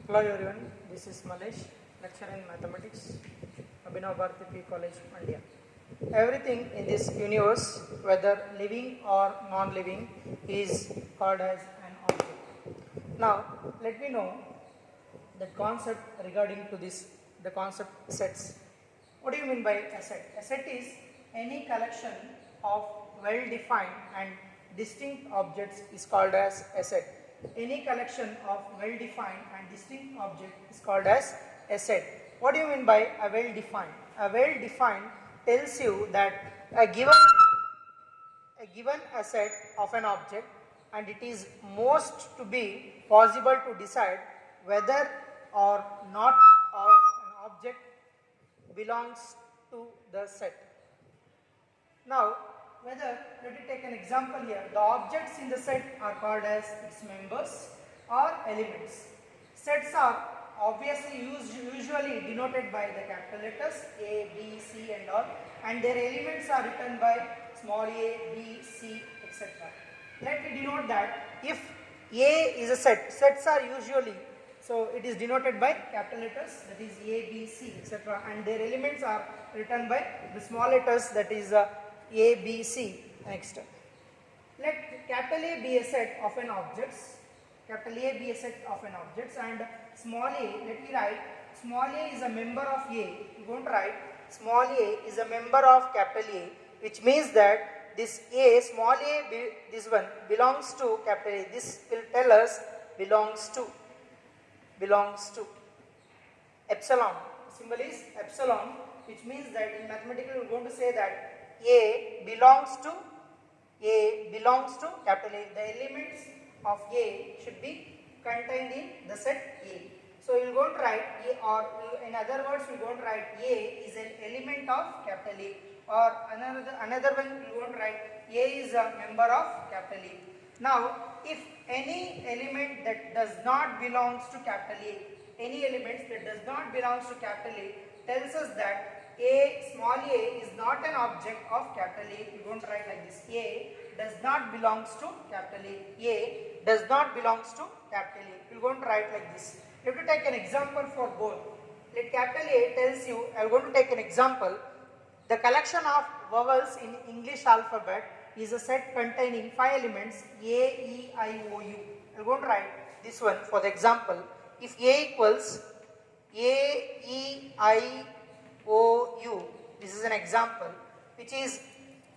Hello everyone, this is Malesh, lecturer in mathematics, Abhinav Bharati P College, India. Everything in this universe, whether living or non-living, is called as an object. Now, let me know the concept regarding to this, the concept sets. What do you mean by a set? A set is any collection of well-defined and distinct objects is called as a set. Any collection of well-defined and distinct object is called as a set. What do you mean by a well-defined? A well-defined tells you that a given asset of an object, and it is most to be possible to decide whether or not of an object belongs to the set. Now, let me take an example here. The objects in the set are called as its members or elements. Sets are obviously usually denoted by the capital letters A, B, C and all, and their elements are written by small a, b, c, etc. Let me denote that if A is a set, sets are usually, so it is denoted by capital letters, that is A, B, C, etc. and their elements are written by the small letters, that is A, B, C. Next, let capital A be a set of an objects, capital A be a set of an objects, and small a, let me write, small a is a member of A. You won't write small a is a member of capital A, which means that this A, small a, this one belongs to capital A. This will tell us belongs to epsilon. The symbol is epsilon, which means that in mathematical we are going to say that A belongs to capital A. The elements of A should be contained in the set A. So we will go to write A, or in other words we will go to write A is an element of capital A, or another one we will go to write A is a member of capital A. Now, if any element that does not belongs to capital A, any elements that does not belongs to capital A tells us that A, small a is not an object of capital A. You don't write like this. A does not belongs to capital A. A does not belongs to capital A. You are going to write like this. You have to take an example for both. Let capital A tells you, I am going to take an example. The collection of vowels in English alphabet is a set containing 5 elements A, E, I, O, U. I am going to write this one for the example. If A equals A, E, I, O, U, this is an example, which is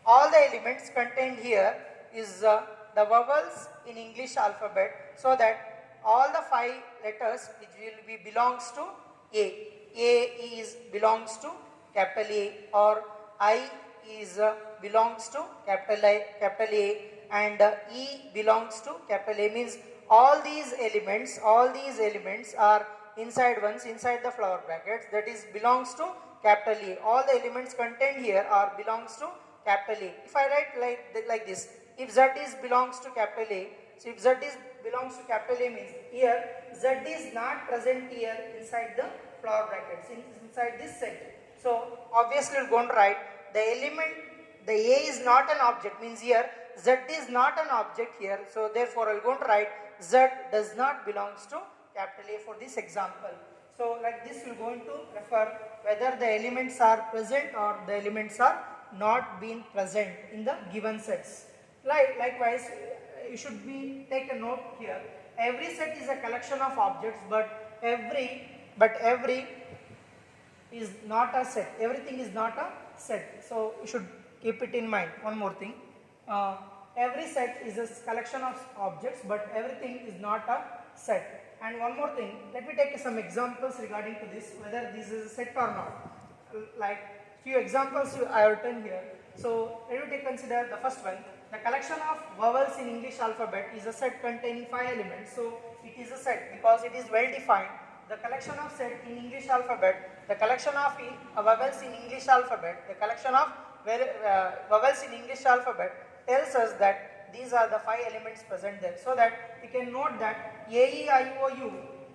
all the elements contained here is the vowels in English alphabet, so that all the 5 letters which will be belongs to A. A is belongs to capital A, or I is belongs to capital A, and E belongs to capital A, means all these elements are inside the flower brackets, that is belongs to capital A. All the elements contained here are belongs to capital A. If I write like this, if Z is belongs to capital A, so if Z is belongs to capital A means here Z is not present here inside the flower brackets, inside this set. So obviously we are going to write the element, the A is not an object, means here Z is not an object here, so therefore I will going to write Z does not belongs to capital A for this example. So like this we are going to refer whether the elements are present or the elements are not being present in the given sets. Likewise, you should take a note here. Every set is a collection of objects, but every is not a set. Everything is not a set. So you should keep it in mind. One more thing. Every set is a collection of objects, but everything is not a set. And one more thing, let me take some examples regarding to this, whether this is a set or not. Like few examples I have written here. So let me consider the first one. The collection of vowels in English alphabet is a set containing 5 elements. So it is a set because it is well defined. The collection of set in English alphabet, the collection of vowels in English alphabet, the collection of vowels in English alphabet tells us that these are the 5 elements present there. So that we can note that A, E, I, O, U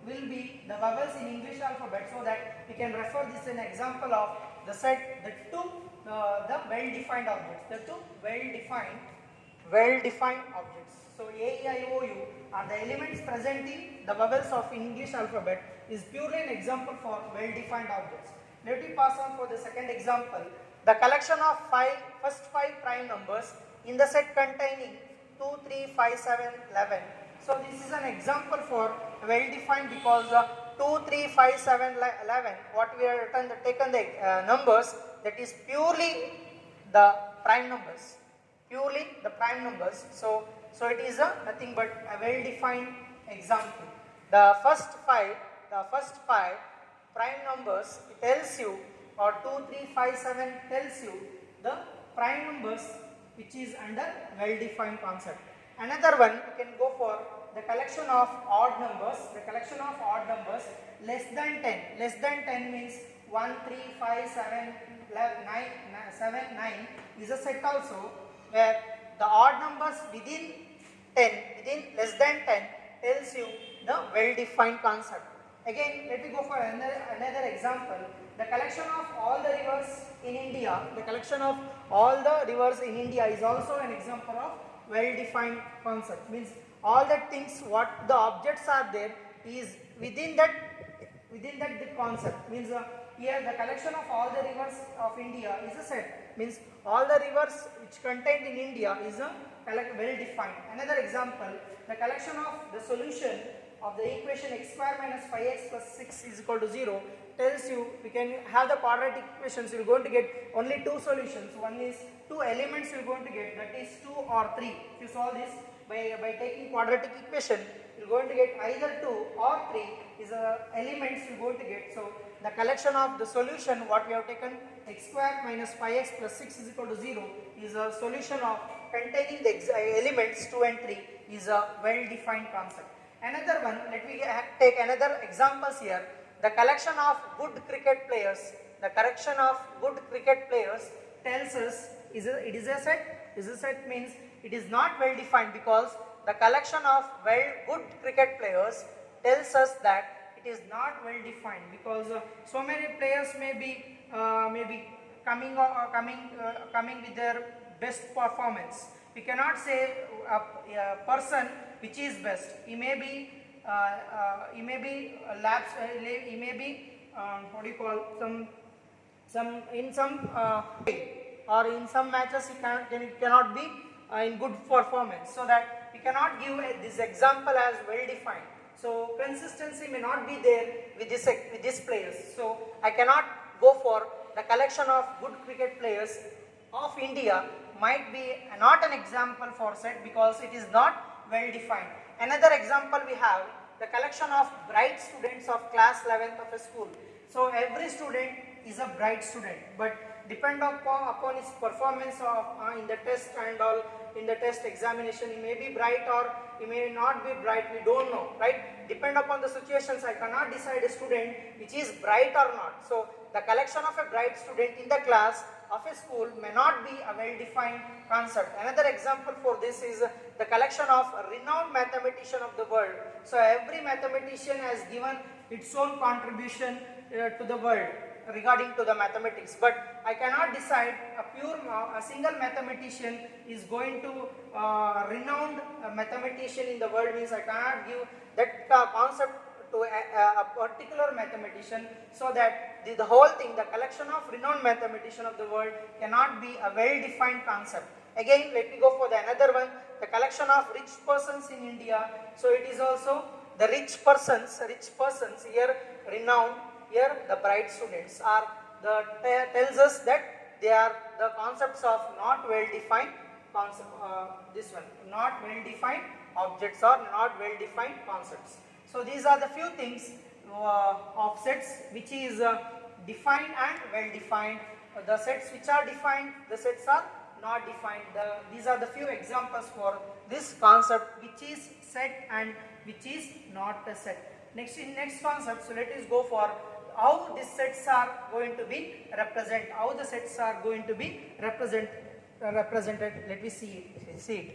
will be the vowels in English alphabet, so that we can refer this an example of the set, the well-defined objects, objects. So A, E, I, O, U are the elements present in the vowels of English alphabet is purely an example for well-defined objects. Let me pass on for the second example. The collection of first five prime numbers in the set containing 2, 3, 5, 7, 11. So this is an example for well-defined because 2, 3, 5, 7, 11, what we have taken the numbers, that is purely the prime numbers. Purely the prime numbers. So it is nothing but a well-defined example. The first five prime numbers tells you, or 2, 3, 5, 7 tells you the prime numbers which is under well-defined concept. Another one you can go for the collection of odd numbers. The collection of odd numbers less than 10. Less than 10 means 1, 3, 5, 7, 9 is a set also, where the odd numbers within 10, within less than 10 tells you the well-defined concept. Again, let me go for another example. The collection of all the rivers in India, the collection of all the rivers in India is also an example of well-defined concept. Means all the things, what the objects are there is within that concept. Means here the collection of all the rivers of India is a set. Means all the rivers which contained in India is a well-defined. Another example, the collection of the solution of the equation x square minus 5x plus 6 is equal to 0 tells you we can have the quadratic equations. You are going to get only two solutions. One is two elements you are going to get, that is 2 or 3. If you solve this by taking quadratic equation, you are going to get either 2 or 3 is elements you are going to get. So the collection of the solution, what we have taken, x square minus 5x plus 6 is equal to 0 is a solution of containing the elements 2 and 3 is a well-defined concept. Another one, let me take another examples here. The collection of good cricket players. The collection of good cricket players tells us it is a set. Is a set means it is not well defined because the collection of good cricket players tells us that it is not well defined because so many players may be coming with their best performance. We cannot say a person which is best. He may be what do you call, some in some or in some matches he cannot be in good performance. So that we cannot give this example as well defined. So consistency may not be there with these players. So I cannot go for the collection of good cricket players of India might be not an example for set because it is not well defined. Another example we have the collection of bright students of class 11th of a school. So every student is a bright student, but depend upon his performance of in the test and all, in the test examination, he may be bright or he may not be bright, we don't know, right? Depend upon the situations, I cannot decide a student which is bright or not. So the collection of a bright student in the class of a school may not be a well-defined concept. Another example for this is the collection of a renowned mathematician of the world. So every mathematician has given its own contribution to the world regarding to the mathematics, but I cannot decide a single mathematician is going to renowned mathematician in the world, means I cannot give that concept to a particular mathematician, so that the whole thing, the collection of renowned mathematician of the world cannot be a well-defined concept. Again, let me go for the another one, the collection of rich persons in India. So it is also the rich persons here renowned, here the bright students are tells us that they are the concepts of not well-defined concept. This one, not well-defined objects or not well-defined concepts. So these are the few things of sets which is defined and well-defined. The sets which are defined, the sets are not defined. These are the few examples for this concept which is set and which is not a set. Next concept, so let us go for how these sets are going to be represented. How the sets are going to be represented. Let me see it.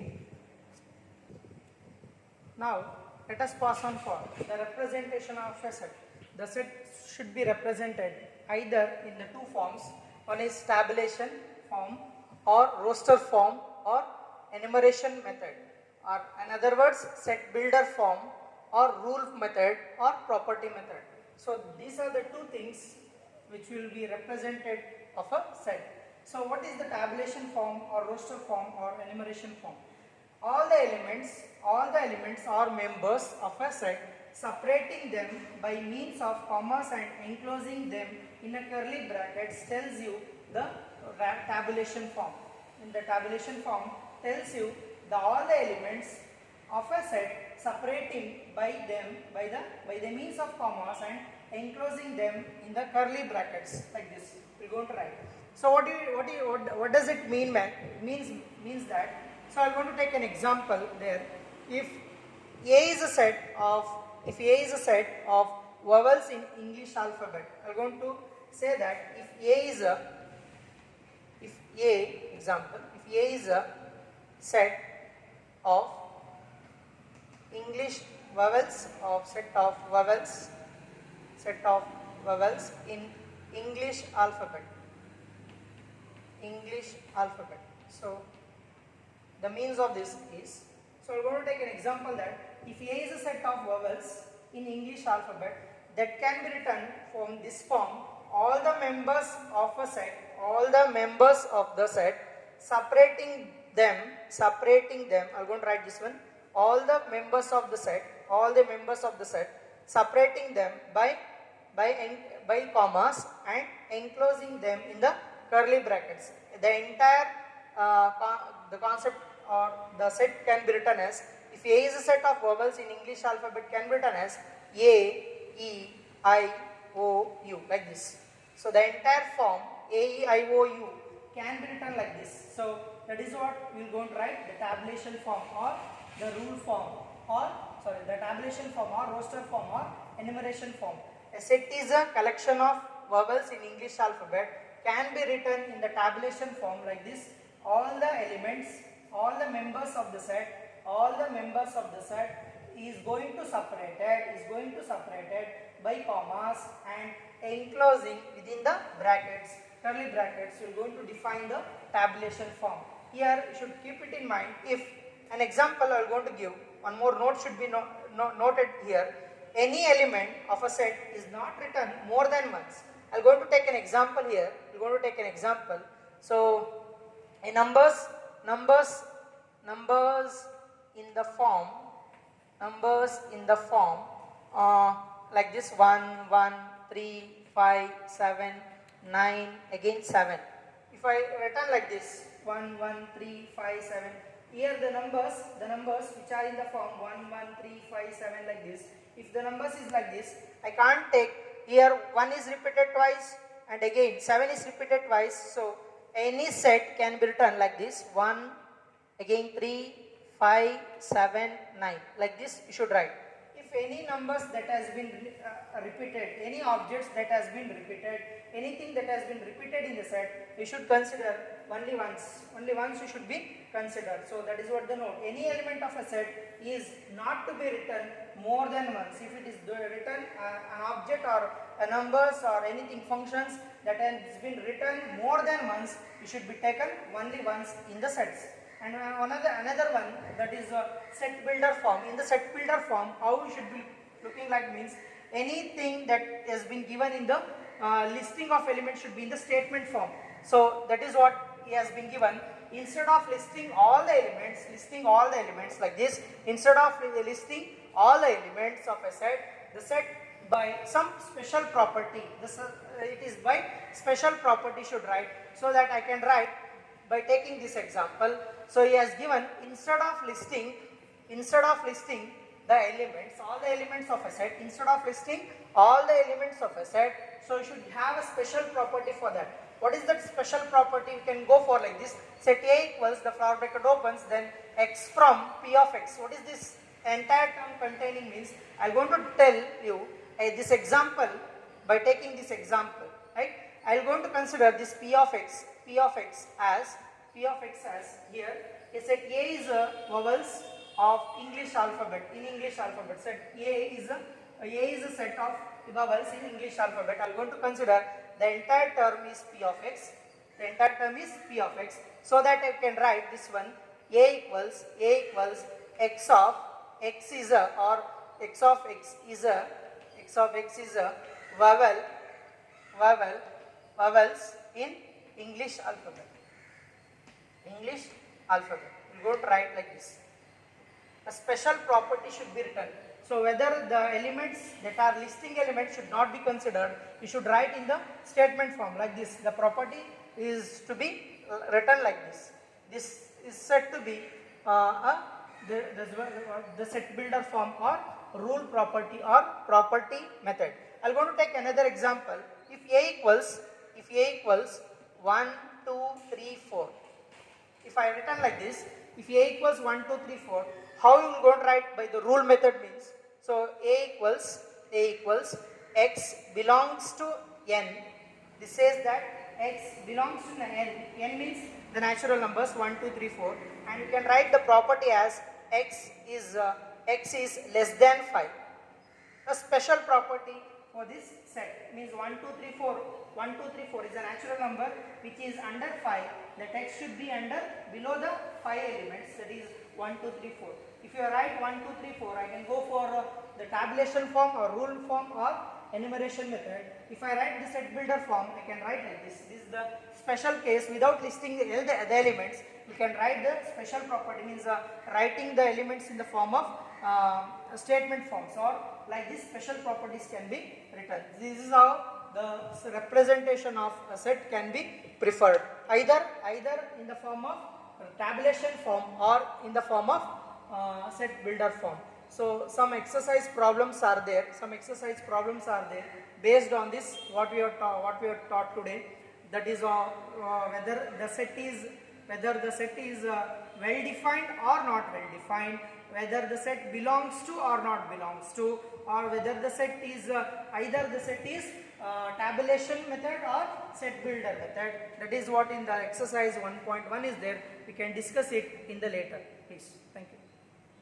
Now let us pass on for the representation of a set. The set should be represented either in the two forms. One is tabulation form or roster form or enumeration method. or in other words set builder form or rule method or property method. So these are the two things which will be represented of a set. So what is the tabulation form or roster form or enumeration form? All the elements are members of a set, separating them by means of commas and enclosing them in a curly brackets tells you the tabulation form. In the tabulation form tells you all the elements of a set separating by the means of commas and enclosing them in the curly brackets like this. We're going to write. So what does it mean, man? It means that. So I'm going to take an example there. If A is a set of vowels in English alphabet, I'm going to say that if A is a set of English vowels in English alphabet. So the means of this is, so we're going to take an example that if A is a set of vowels in English alphabet that can be written from this form, all the members of the set, separating them, I'm going to write this one, all the members of the set, separating them by commas and enclosing them in the curly brackets. The entire the concept or the set can be written as, if A is a set of vowels in English alphabet, can be written as A, E, I, O, U, like this. So the entire form A, E, I, O, U can be written like this. So that is what we will go and write, the tabulation form or the rule form, or the tabulation form or roster form or enumeration form. A set is a collection of vowels in English alphabet, can be written in the tabulation form like this. All the elements, all the members of the set is going to separated by commas and enclosing within the brackets, curly brackets. We are going to define the tabulation form. Here you should keep it in mind. If an example I am going to give, one more note should be noted here. Any element of a set is not written more than once. I am going to take an example here. So a numbers in the form like this: 1, 1, 3, 5, 7, 9, again 7. If I written like this, 1, 1, 3, 5, 7, here the numbers which are in the form 1, 1, 3, 5, 7 like this. If the numbers is like this, I can't take here 1 is repeated twice and again 7 is repeated twice. So any set can be written like this: 1, again 3, 5, 7, 9. Like this you should write. If any numbers that has been repeated, any objects that has been repeated, anything that has been repeated in the set, you should consider only once you should be considered. So that is what the note. Any element of a set is not to be written more than once. If it is written an object or a numbers or anything functions that has been written more than once, it should be taken only once in the sets. And another one, that is a set builder form. In the set builder form, how it should be looking like means, anything that has been given in the listing of elements should be in the statement form. So that is what he has been given. Instead of listing all the elements like this, instead of listing all the elements of a set, the set by some special property, it is by special property should write, so that I can write by taking this example. So he has given, instead of listing the elements, all the elements of a set, so you should have a special property for that. What is that special property? You can go for like this: set A equals, the flower bracket opens, then x from P of x. What is this entire term containing means? I am going to tell you this example by taking this example, right? I am going to consider this P of x as here. Set A is vowels of English alphabet. In English alphabet, set A is a set of vowels in English alphabet. I am going to consider the entire term is P of x. So that I can write this one: A equals x of x is a, or x of x is a vowels in English alphabet. We'll go to write like this. A special property should be written. So whether the elements that are listing elements should not be considered, you should write in the statement form like this. The property is to be written like this. This is said to be the set builder form or rule property or property method. I'm going to take another example. If A equals 1, 2, 3, 4. If I written like this, if A equals 1, 2, 3, 4, how you will go and write by the rule method means, so A equals x belongs to n. This says that x belongs to n. N means the natural numbers 1, 2, 3, 4, and you can write the property as x is less than 5. A special property for this set means 1, 2, 3, 4. 1, 2, 3, 4 is a natural number which is under 5. The text should be below the 5 elements, that is 1, 2, 3, 4. If you write 1, 2, 3, 4, I can go for the tabulation form or rule form or enumeration method. If I write the set builder form, I can write like this. This is the special case without listing the elements. You can write the special property, means writing the elements in the form of statement forms, or like this special properties can be written. This is how the representation of a set can be preferred, either in the form of tabulation form or in the form of set builder form. So some exercise problems are there. Based on this what we have taught today. That is whether the set is well defined or not well defined, whether the set belongs to or not belongs to, or whether the set is either the set is tabulation method or set builder method. That is what in the exercise 1.1 is there. We can discuss it in the later. Please. Thank you.